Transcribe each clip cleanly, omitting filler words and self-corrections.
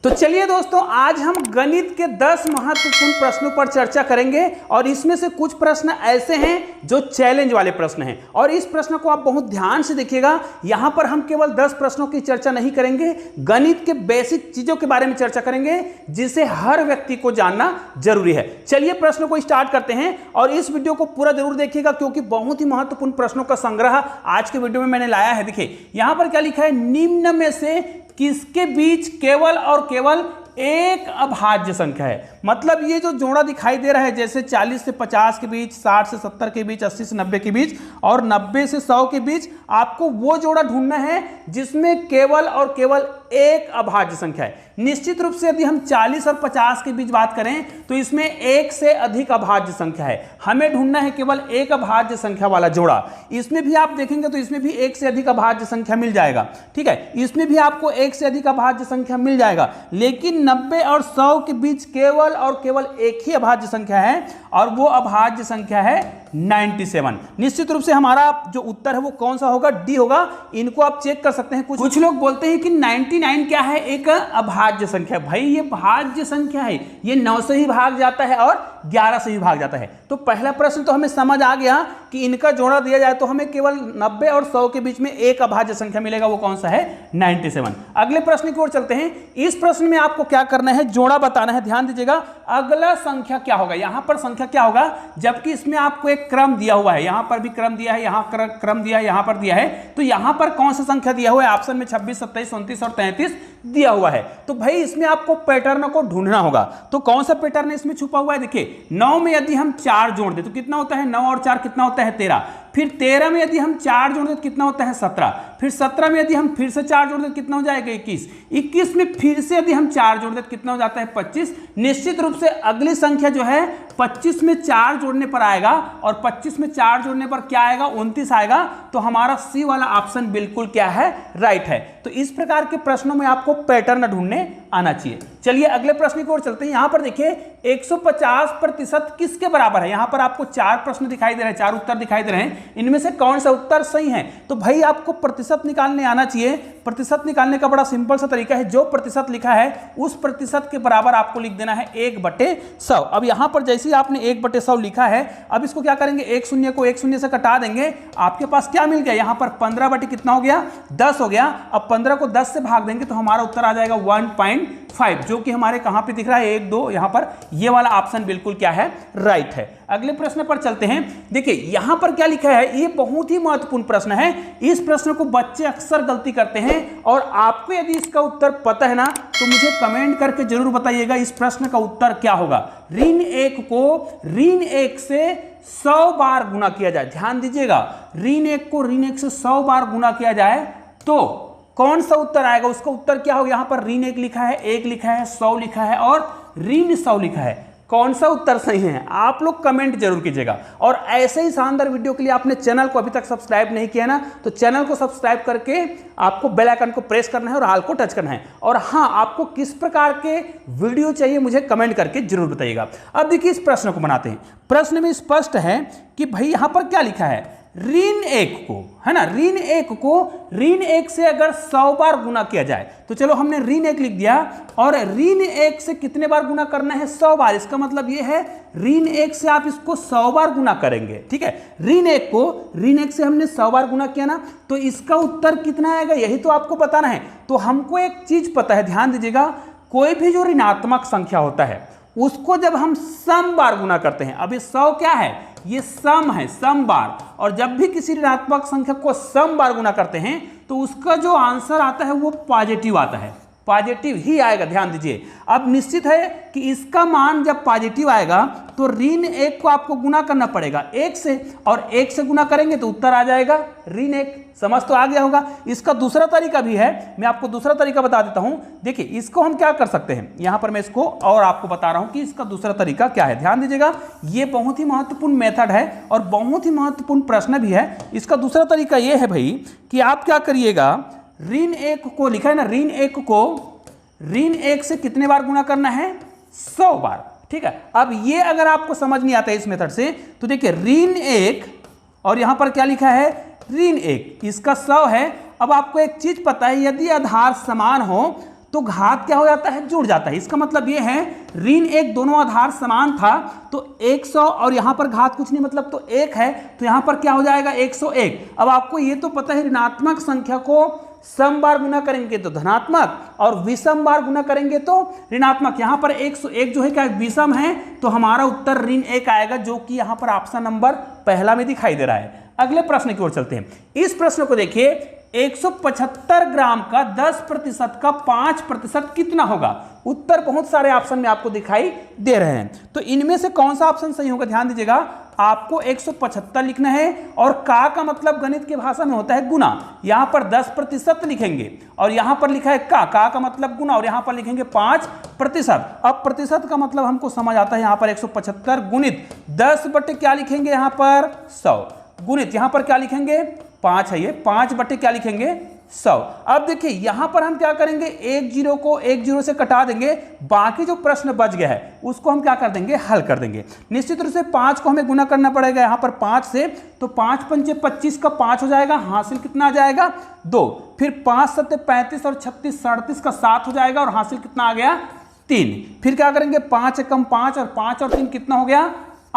तो चलिए दोस्तों, आज हम गणित के 10 महत्वपूर्ण प्रश्नों पर चर्चा करेंगे और इसमें से कुछ प्रश्न ऐसे हैं जो चैलेंज वाले प्रश्न हैं और इस प्रश्न को आप बहुत ध्यान से देखिएगा। यहां पर हम केवल 10 प्रश्नों की चर्चा नहीं करेंगे, गणित के बेसिक चीजों के बारे में चर्चा करेंगे जिसे हर व्यक्ति को जानना जरूरी है। चलिए प्रश्नों को स्टार्ट करते हैं और इस वीडियो को पूरा जरूर देखिएगा क्योंकि बहुत ही महत्वपूर्ण प्रश्नों का संग्रह आज के वीडियो में मैंने लाया है। देखिए यहां पर क्या लिखा है, निम्न में से किसके बीच केवल और केवल एक अभाज्य संख्या है। मतलब ये जो जोड़ा दिखाई दे रहा है, जैसे 40 से 50 के बीच, 60 से 70 के बीच, 80 से 90 के बीच और 90 से 100 के बीच, आपको वो जोड़ा ढूंढना है जिसमें केवल और केवल एक अभाज्य संख्या है। निश्चित रूप से यदि हम 40 और 50 के बीच बात करें तो इसमें एक से अधिक अभाज्य संख्या है। हमें ढूंढना है केवल एक अभाज्य संख्या वाला जोड़ा। इसमें भी आप देखेंगे तो इसमें भी एक से अधिक अभाज्य संख्या मिल जाएगा। ठीक है, इसमें भी आपको एक से अधिक अभाज्य संख्या मिल जाएगा, लेकिन 90 और 100 के बीच केवल और केवल एक ही अभाज्य संख्या है और वो अभाज्य संख्या है 97। निश्चित रूप से हमारा जो उत्तर है वो कौन सा होगा, डी होगा। इनको आप चेक कर सकते हैं। कुछ लोग बोलते हैं कि 99 क्या है, एक अभाज्य संख्या। भाई ये भाज्य संख्या है, ये 9 से ही भाग जाता है और 11 से ही भाग जाता है। तो पहला प्रश्न तो हमें समझ आ गया कि इनका जोड़ा दिया जाए तो हमें केवल 90 और 100 के बीच में एक अभाज्य संख्या मिलेगा, वो कौन सा है, 97। अगले प्रश्न की ओर चलते हैं। इस प्रश्न में आपको क्या करना है, जोड़ा बताना है। ध्यान दीजिएगा, अगला संख्या क्या होगा, यहां पर संख्या क्या होगा, जबकि इसमें आपको एक क्रम दिया हुआ है। यहां पर भी क्रम दिया है, यहां क्रम दिया है, यहां पर दिया है। तो यहां पर कौन सा संख्या दिया हुआ है, ऑप्शन में 26, 27, 29 और 33 दिया हुआ है। तो भाई इसमें आपको पैटर्न को ढूंढना होगा। तो कौन सा पैटर्न इसमें छुपा हुआ है, देखिए 9 में यदि हम 4 जोड़ दें तो कितना होता है, 9 और 4 कितना होता है, 13। फिर 13 में यदि हम 4 जोड़ दें तो कितना होता है, 17। फिर 17 में यदि हम फिर से 4 जोड़ दें तो कितना हो जाएगा, 21। 21 में फिर से यदि हम 4 जोड़ दें तो कितना हो जाता है, 25। निश्चित रूप से अगली संख्या जो है 25 में 4 जोड़ने पर आएगा और 25 में 4 जोड़ने पर क्या आएगा, 29 आएगा। तो हमारा सी वाला ऑप्शन बिल्कुल क्या है, राइट है। तो इस प्रकार के प्रश्नों में आपको पैटर्न ढूंढने आना चाहिए। चलिए अगले प्रश्न की ओर चलते हैं। यहां पर देखिए 150% किसके बराबर है। यहां पर आपको 4 प्रश्न दिखाई दे रहे हैं, 4 उत्तर दिखाई दे रहे हैं। इनमें से कौन सा उत्तर सही है, तो भाई आपको प्रतिशत निकालने आना चाहिए। प्रतिशत निकालने का बड़ा सिंपल सा तरीका है, जो प्रतिशत लिखा है उस प्रतिशत के बराबर आपको लिख देना है 1/100। अब यहां पर जैसे ही आपने 1/100 लिखा है, अब इसको क्या करेंगे, एक शून्य को एक शून्य से कटा देंगे। आपके पास क्या मिल गया, यहां पर 15 कितना हो गया, 10 हो गया। अब 15 को 10 से भाग देंगे तो हमारा उत्तर आ जाएगा 1.5, जो कि हमारे कहां पे दिख रहा है, 1, 2। यहां पर ये वाला ऑप्शन बिल्कुल क्या है, राइट है। अगले प्रश्न पर चलते हैं। देखिए यहां पर क्या लिखा है, ये बहुत ही महत्वपूर्ण प्रश्न है। इस प्रश्न को बच्चे अक्सर गलती करते हैं और आपको यदि इसका उत्तर पता है ना तो मुझे कमेंट करके जरूर बताइएगा इस प्रश्न का उत्तर क्या होगा। ऋण 1 को ऋण 1 से 100 बार गुना किया जाए। ध्यान दीजिएगा, ऋण 1 को ऋण 1 से 100 बार गुना किया जाए तो कौन सा उत्तर आएगा, उसका उत्तर क्या होगा। यहां पर ऋण 1 लिखा है, 1 लिखा है, 100 लिखा है और ऋण 100 लिखा है। कौन सा उत्तर सही है, आप लोग कमेंट जरूर कीजिएगा। और ऐसे ही शानदार वीडियो के लिए आपने चैनल को अभी तक सब्सक्राइब नहीं किया ना, तो चैनल को सब्सक्राइब करके आपको बेल आइकन को प्रेस करना है और ऑल को टच करना है। और हाँ, आपको किस प्रकार के वीडियो चाहिए मुझे कमेंट करके जरूर बताइएगा। अब देखिए इस प्रश्न को बनाते हैं। प्रश्न में स्पष्ट है कि भाई यहां पर क्या लिखा है, ऋण 1 को, है ना, ऋण 1 को ऋण 1 से अगर 100 बार गुना किया जाए तो चलो हमने ऋण 1 लिख दिया और ऋण 1 से कितने बार गुना करना है, 100 बार। इसका मतलब ये है ऋण 1 से आप इसको 100 बार गुना करेंगे। ठीक है, ऋण 1 को ऋण 1 से हमने 100 बार गुना किया ना, तो इसका उत्तर कितना आएगा, यही तो आपको बताना है। तो हमको एक चीज पता है, ध्यान दीजिएगा, कोई भी जो ऋणात्मक संख्या होता है उसको जब हम सम बार गुना करते हैं, अभी 100 क्या है, ये सम है, सम बार। और जब भी किसी ऋणात्मक संख्या को सम बार गुना करते हैं तो उसका जो आंसर आता है वो पॉजिटिव आता है, पॉजिटिव ही आएगा। ध्यान दीजिए, अब निश्चित है कि इसका मान जब पॉजिटिव आएगा तो ऋण 1 को आपको गुना करना पड़ेगा 1 से, और 1 से गुना करेंगे तो उत्तर आ जाएगा ऋण 1। समझ तो आ गया होगा। इसका दूसरा तरीका भी है, मैं आपको दूसरा तरीका बता देता हूं। देखिए इसको हम क्या कर सकते हैं, यहां पर मैं इसको और आपको बता रहा हूं कि इसका दूसरा तरीका क्या है। ध्यान दीजिएगा, ये बहुत ही महत्वपूर्ण मेथड है और बहुत ही महत्वपूर्ण प्रश्न भी है। इसका दूसरा तरीका यह है भाई कि आप क्या करिएगा, ऋण 1 को लिखा है ना, ऋण 1 को ऋण 1 से कितने बार गुना करना है, 100 बार। ठीक है, अब ये अगर आपको समझ नहीं आता है इस मेथड से तो देखिए ऋण 1 और यहां पर क्या लिखा है, ऋण 1, इसका 100 है। अब आपको एक चीज पता है, यदि आधार समान हो तो घात क्या हो जाता है, जुड़ जाता है। इसका मतलब ये है ऋण 1 दोनों आधार समान था तो 100 और यहां पर घात कुछ नहीं मतलब तो 1 है, तो यहां पर क्या हो जाएगा 101। अब आपको ये तो पता है ऋणात्मक संख्या को सम बार गुना करेंगे तो धनात्मक और विषम बार गुना करेंगे तो ऋणात्मक। यहां पर 101 जो है क्या विषम है, तो हमारा उत्तर ऋण 1 आएगा, जो कि यहां पर ऑप्शन नंबर पहला में दिखाई दे रहा है। अगले प्रश्न की ओर चलते हैं। इस प्रश्न को देखिए, 175 ग्राम का 10% का 5% कितना होगा। उत्तर बहुत सारे ऑप्शन में आपको दिखाई दे रहे हैं, तो इनमें से कौन सा ऑप्शन सही होगा, ध्यान दीजिएगा। आपको 175 लिखना है और का मतलब गणित की भाषा में होता है गुना। यहां पर 10% लिखेंगे और यहां पर लिखा है का मतलब गुना और यहां पर लिखेंगे 5%। अब प्रतिशत का मतलब हमको समझ आता है, यहां पर 175 गुणित 10 बटे क्या लिखेंगे, यहां पर 100 गुणित यहां पर क्या लिखेंगे 5 है, ये 5 बटे क्या लिखेंगे 100। अब देखिए यहां पर हम क्या करेंगे, एक जीरो को एक जीरो से कटा देंगे, बाकी जो प्रश्न बच गया है उसको हम क्या कर देंगे, हल कर देंगे। निश्चित रूप से 5 को हमें गुना करना पड़ेगा यहां पर 5 से, तो 5 पंचे 25 का 5 हो जाएगा, हासिल कितना आ जाएगा 2, फिर 5 सत्ते 35 और 36 37 का 7 हो जाएगा और हासिल कितना आ गया 3। फिर क्या करेंगे 5 एकम 5 और 5 और 3 कितना हो गया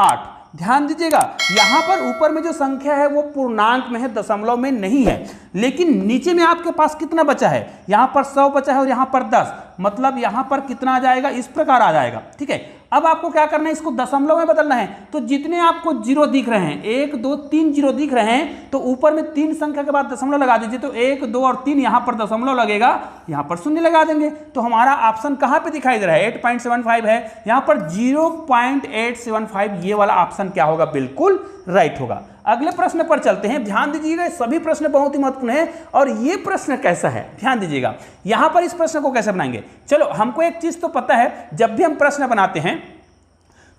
8। ध्यान दीजिएगा यहां पर ऊपर में जो संख्या है वो पूर्णांक में है, दशमलव में नहीं है, लेकिन नीचे में आपके पास कितना बचा है, यहां पर 100 बचा है और यहां पर 10, मतलब यहां पर कितना आ जाएगा, इस प्रकार आ जाएगा। ठीक है, अब आपको क्या करना है, इसको दशमलव में बदलना है। तो जितने आपको जीरो दिख रहे हैं, 1 2 3 जीरो दिख रहे हैं, तो ऊपर में 3 संख्या के बाद दशमलव लगा दीजिए, तो 1 2 और 3 यहां पर दशमलव लगेगा, यहां पर शून्य लगा देंगे। तो हमारा ऑप्शन कहां पे दिखाई दे रहा है, 8.75 है, यहां पर 0.875 ये वाला ऑप्शन क्या होगा, बिल्कुल राइट होगा। अगले प्रश्न पर चलते हैं। ध्यान दीजिएगा सभी प्रश्न बहुत ही महत्वपूर्ण है और ये प्रश्न कैसा है, ध्यान दीजिएगा यहां पर इस प्रश्न को कैसे बनाएंगे। चलो हमको एक चीज तो पता है, जब भी हम प्रश्न बनाते हैं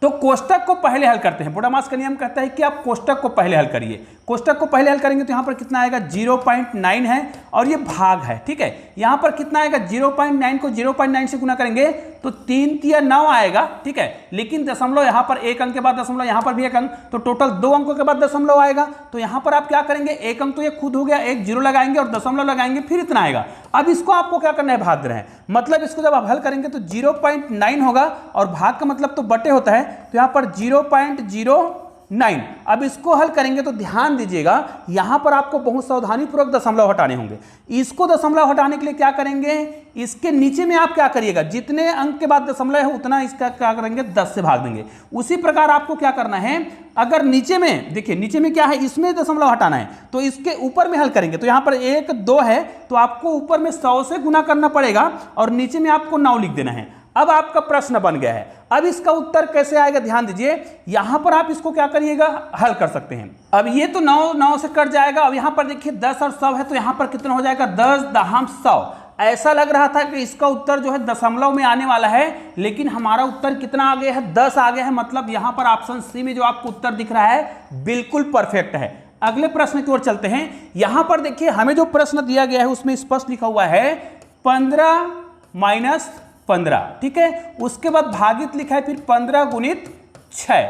तो कोष्टक को पहले हल करते हैं। बोडामास का नियम कहता है कि आप कोष्टक को पहले हल करिए। कोष्टक को पहले हल करेंगे तो यहां पर कितना आएगा 0.9 है और ये भाग है। ठीक है, यहां पर कितना आएगा 0.9 को 0.9 से गुना करेंगे तो 3 तिया 9 आएगा। ठीक है, लेकिन दशमलव यहां पर एक अंक के बाद दशमलव, यहां पर भी एक अंक, तो टोटल 2 अंकों के बाद दशमलव आएगा। तो यहां पर आप क्या करेंगे, एक अंक तो ये खुद हो गया, एक जीरो लगाएंगे और दशमलव लगाएंगे, फिर इतना आएगा। अब इसको आपको क्या करना है, भाग देना है। मतलब इसको जब आप हल करेंगे तो 0.9 होगा और भाग का मतलब तो बटे होता है, तो यहां पर 0.09। अब इसको हल करेंगे तो ध्यान दीजिएगा यहां पर आपको बहुत सावधानी पूर्वक दशमलव हटाने होंगे। इसको दशमलव हटाने के लिए क्या करेंगे, इसके नीचे में आप क्या करिएगा, जितने अंक के बाद दशमलव है उतना इसका क्या करेंगे 10 से भाग देंगे। उसी प्रकार आपको क्या करना है, अगर नीचे में देखिए नीचे में क्या है, इसमें दशमलव हटाना है, तो इसके ऊपर में हल करेंगे। तो यहां पर 1 2 है तो आपको ऊपर में 100 से गुना करना पड़ेगा और नीचे में आपको 9 लिख देना है। अब आपका प्रश्न बन गया है। अब इसका उत्तर कैसे आएगा, ध्यान दीजिए यहां पर आप इसको क्या करिएगा, हल कर सकते हैं। अब ये तो 9 से कट जाएगा। अब यहां पर देखिए 10 और 100 है, तो यहां पर कितना हो जाएगा 10 दहम 100। ऐसा लग रहा था कि इसका उत्तर जो है दशमलव में आने वाला है, लेकिन हमारा उत्तर कितना आ गया है 10 आ गया है। मतलब यहां पर ऑप्शन सी में जो आपको उत्तर दिख रहा है बिल्कुल परफेक्ट है। अगले प्रश्न की ओर चलते हैं। यहां पर देखिए हमें जो प्रश्न दिया गया है उसमें स्पष्ट लिखा हुआ है 15 माइनस 15। ठीक है, उसके बाद भागित लिखा है फिर 15 गुणित 6,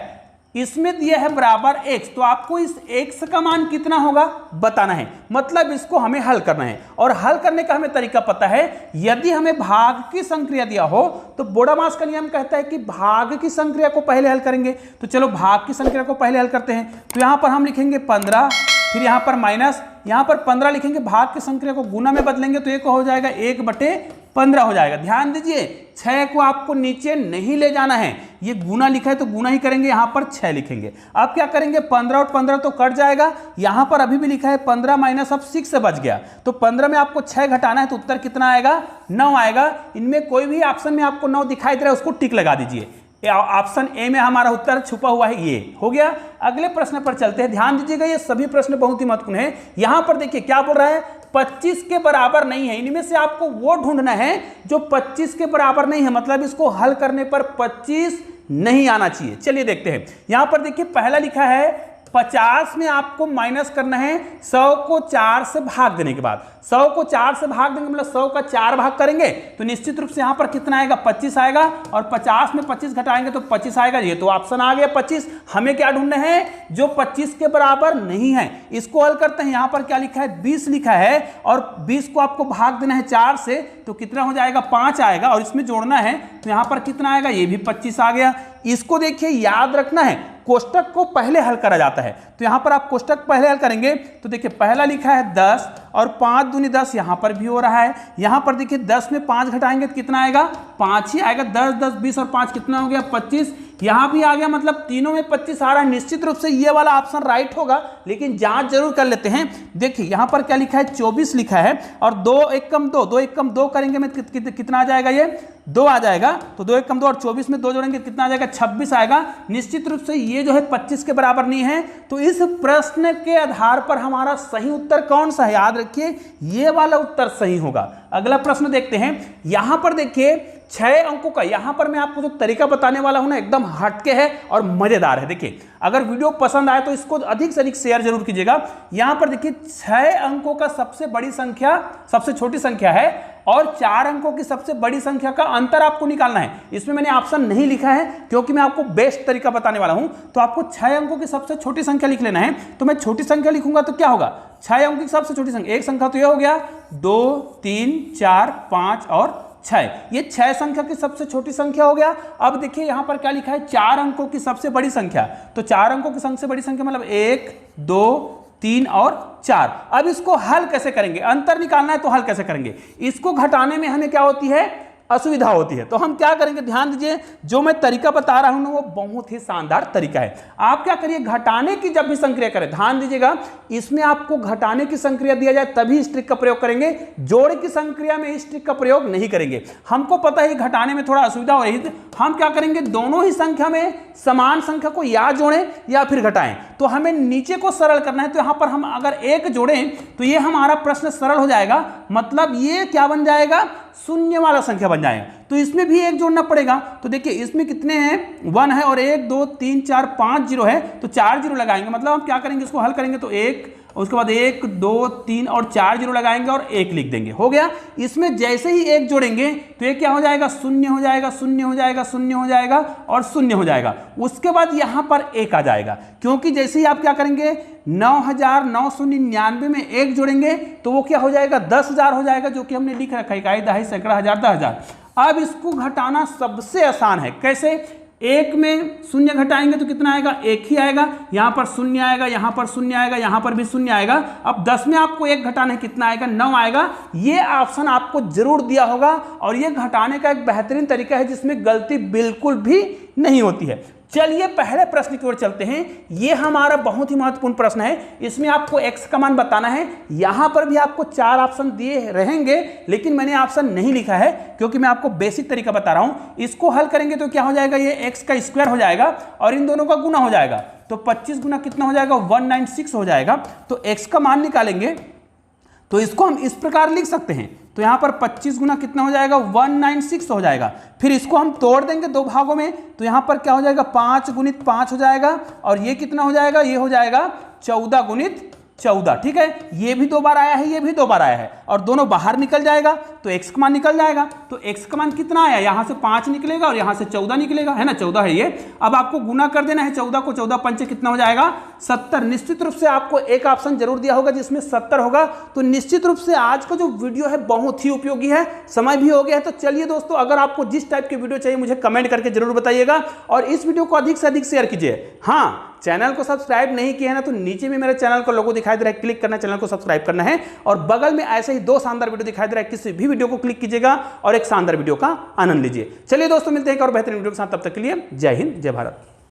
इसमें दिया है बराबर x। तो आपको इस x का मान कितना होगा बताना है, मतलब इसको हमें हल करना है। और हल करने का हमें तरीका पता है, यदि हमें भाग की संक्रिया दिया हो तो बोडामास का नियम कहता है कि भाग की संक्रिया को पहले हल करेंगे। तो चलो भाग की संक्रिया को पहले हल करते हैं। तो यहां पर हम लिखेंगे 15, फिर यहां पर माइनस, यहां पर 15 लिखेंगे, भाग की संक्रिया को गुना में बदलेंगे तो एक हो जाएगा 1/15 हो जाएगा। ध्यान दीजिए 6 को आपको नीचे नहीं ले जाना है, ये गुना लिखा है तो गुना ही करेंगे, यहां पर 6 लिखेंगे। अब क्या करेंगे 15 और 15 तो कट जाएगा, यहां पर अभी भी लिखा है 15 माइनस अब 6 से बच गया, तो 15 में आपको 6 घटाना है तो उत्तर कितना आएगा 9 आएगा। इनमें कोई भी ऑप्शन में आपको 9 दिखाई दे रहा है उसको टिक लगा दीजिए। ऑप्शन ए में हमारा उत्तर छुपा हुआ है, ये हो गया। अगले प्रश्न पर चलते हैं। ध्यान दीजिएगा ये सभी प्रश्न बहुत ही महत्वपूर्ण है। यहां पर देखिए क्या बोल रहा है 25 के बराबर नहीं है। इनमें से आपको वो ढूंढना है जो 25 के बराबर नहीं है, मतलब इसको हल करने पर 25 नहीं आना चाहिए। चलिए देखते हैं। यहां पर देखिए पहला लिखा है 50 में आपको माइनस करना है 100 को 4 से भाग देने के बाद। 100 को 4 से भाग देंगे मतलब 100 का 4 भाग करेंगे तो निश्चित रूप से यहां पर कितना आएगा 25 आएगा, और 50 में 25 घटाएंगे तो 25 आएगा। ये तो ऑप्शन आ गया 25। हमें क्या ढूंढना है जो 25 के बराबर नहीं है। इसको हल करते हैं। यहां पर क्या लिखा है 20 लिखा है, और 20 को आपको भाग देना है 4 से तो कितना हो जाएगा 5 आएगा, और इसमें जोड़ना है तो यहां पर कितना आएगा ये भी 25 आ गया। इसको देखिए याद रखना है, कोष्टक को पहले हल करा जाता है। तो यहां पर आप कोष्टक पहले हल करेंगे तो देखिए पहला लिखा है 10 और 5 दूनी 10, यहां पर भी हो रहा है। यहां पर देखिए 10 में 5 घटाएंगे तो कितना आएगा 5 ही आएगा। 10 10 20 और 5 कितना हो गया 25। यहां भी आ गया, मतलब तीनों में 25 आ रहा है। निश्चित रूप से ये वाला ऑप्शन राइट होगा, लेकिन जांच जरूर कर लेते हैं। देखिए यहां पर क्या लिखा है 24 लिखा है, और 2 1 कम 2, 2 1 कम 2 करेंगे में कितना आ जाएगा ये 2 आ जाएगा। तो 2 1 कम 2 और 24 में 2 जोड़ेंगे कितना आ जाएगा 26 आएगा। निश्चित रूप से ये जो है 25 के बराबर नहीं है। तो इस प्रश्न के आधार पर हमारा सही उत्तर कौन सा है, याद रखिए ये वाला उत्तर सही होगा। अगला प्रश्न देखते हैं। यहां पर देखिए 6 अंकों का, यहां पर मैं आपको जो तरीका बताने वाला हूं ना एकदम हटके है और मजेदार है। देखिए अगर वीडियो पसंद आए तो इसको अधिक से अधिक शेयर जरूर कीजिएगा। यहां पर देखिए 6 अंकों का सबसे बड़ी संख्या सबसे छोटी संख्या है, और 4 अंकों की सबसे बड़ी संख्या का अंतर आपको निकालना है। इसमें मैंने ऑप्शन नहीं लिखा है क्योंकि मैं आपको बेस्ट तरीका बताने वाला हूं। तो आपको 6 अंकों की सबसे छोटी संख्या लिख लेना है। तो मैं छोटी संख्या लिखूंगा तो क्या होगा 6 अंकों की सबसे छोटी संख्या, एक संख्या तो यह हो गया 2 3 4 5 और 6, ये 6 संख्या की सबसे छोटी संख्या हो गया। अब देखिए यहां पर क्या लिखा है 4 अंकों की सबसे बड़ी संख्या। तो 4 अंकों की सबसे बड़ी संख्या मतलब 1 2 3 और 4। अब इसको हल कैसे करेंगे, अंतर निकालना है तो हल कैसे करेंगे। इसको घटाने में हमें क्या होती है असुविधा होती है। तो हम क्या करेंगे, ध्यान दीजिए, जो मैं तरीका बता रहा हूं ना वो बहुत ही शानदार तरीका है। आप क्या करिए, घटाने की जब भी संक्रिया करें, ध्यान दीजिएगा, इसमें आपको घटाने की संक्रिया दिया जाए तभी इस ट्रिक का प्रयोग करेंगे। जोड़ की संक्रिया में इस ट्रिक का प्रयोग नहीं करेंगे। हमको पता है घटाने में थोड़ा असुविधा हो रही है, हम क्या करेंगे दोनों ही संख्या में समान संख्या को या जोड़ें या फिर घटाएं। तो हमें नीचे को सरल करना है, तो यहां पर हम अगर 1 जोड़ें तो ये हमारा प्रश्न सरल हो जाएगा, मतलब ये क्या बन जाएगा शून्य वाला संख्या बन जाएगा। तो इसमें भी 1 जोड़ना पड़ेगा। तो देखिए इसमें कितने हैं 1 है, और 1 2 3 4 5 जीरो है, तो 4 जीरो लगाएंगे। मतलब हम क्या करेंगे इसको हल करेंगे तो 1, उसके बाद 1 2 3 और 4 जीरो लगाएंगे और 1 लिख देंगे, हो गया। इसमें जैसे ही 1 जोड़ेंगे तो ये क्या हो जाएगा शून्य हो जाएगा, शून्य हो जाएगा, शून्य हो जाएगा और शून्य हो जाएगा। उसके बाद यहां पर 1 आ जाएगा, क्योंकि जैसे ही आप क्या करेंगे 9999 में 1 जोड़ेंगे तो वो क्या हो जाएगा 10,000 हो जाएगा, जो कि हमने लिख रखा है इकाई, दहाई, सैकड़ा, हजार, 10,000। अब इसको घटाना सबसे आसान है। कैसे, 1 में शून्य घटाएंगे तो कितना आएगा 1 ही आएगा, यहां पर शून्य आएगा, यहां पर शून्य आएगा, यहां पर भी शून्य आएगा। अब 10 में आपको 1 घटाना है, कितना आएगा 9 आएगा। ये ऑप्शन आपको जरूर दिया होगा, और ये घटाने का एक बेहतरीन तरीका है जिसमें गलती बिल्कुल भी नहीं होती है। चलिए पहले प्रश्न की ओर चलते हैं। ये हमारा बहुत ही महत्वपूर्ण प्रश्न है। इसमें आपको x का मान बताना है। यहां पर भी आपको 4 ऑप्शन दिए रहेंगे, लेकिन मैंने ऑप्शन नहीं लिखा है क्योंकि मैं आपको बेसिक तरीका बता रहा हूं। इसको हल करेंगे तो क्या हो जाएगा, ये x का स्क्वायर हो जाएगा और इन दोनों का गुना हो जाएगा। तो 25 गुना कितना हो जाएगा 196 हो जाएगा। तो x का मान निकालेंगे तो इसको हम इस प्रकार लिख सकते हैं। तो यहां पर 25 गुना कितना हो जाएगा 196 हो जाएगा। फिर इसको हम तोड़ देंगे 2 भागों में, तो यहां पर क्या हो जाएगा 5 गुणित 5 हो जाएगा, और ये कितना हो जाएगा, ये हो जाएगा 14 गुणित 14। ठीक है, ये भी 2 बार आया है, ये भी 2 बार आया है, और दोनों बाहर निकल जाएगा तो x का मान निकल जाएगा। तो x का मान कितना आया, यहां से 5 निकलेगा और यहां से 14 निकलेगा, है ना, 14 है ये। अब आपको गुना कर देना है 14 को, 14 पंचे कितना हो जाएगा 70। निश्चित रूप से आपको एक ऑप्शन जरूर दिया होगा जिसमें 70 होगा। तो निश्चित रूप से आज का जो वीडियो है बहुत ही उपयोगी है, समय भी हो गया है। तो चलिए दोस्तों, अगर आपको जिस टाइप की वीडियो चाहिए मुझे कमेंट करके जरूर बताइएगा, और इस वीडियो को अधिक से अधिक शेयर कीजिए। हाँ, चैनल को सब्सक्राइब नहीं किया है ना, तो नीचे भी मेरे चैनल का लोगो दिखाई दे रहा है, क्लिक करना, चैनल को सब्सक्राइब करना है, और बगल में ऐसे ही 2 शानदार वीडियो दिखाई दे रहा है, किसी भी वीडियो को क्लिक कीजिएगा और एक शानदार वीडियो का आनंद लीजिए। चलिए दोस्तों, मिलते हैं एक और बेहतरीन वीडियो के साथ, तब तक के लिए जय हिंद, जय भारत।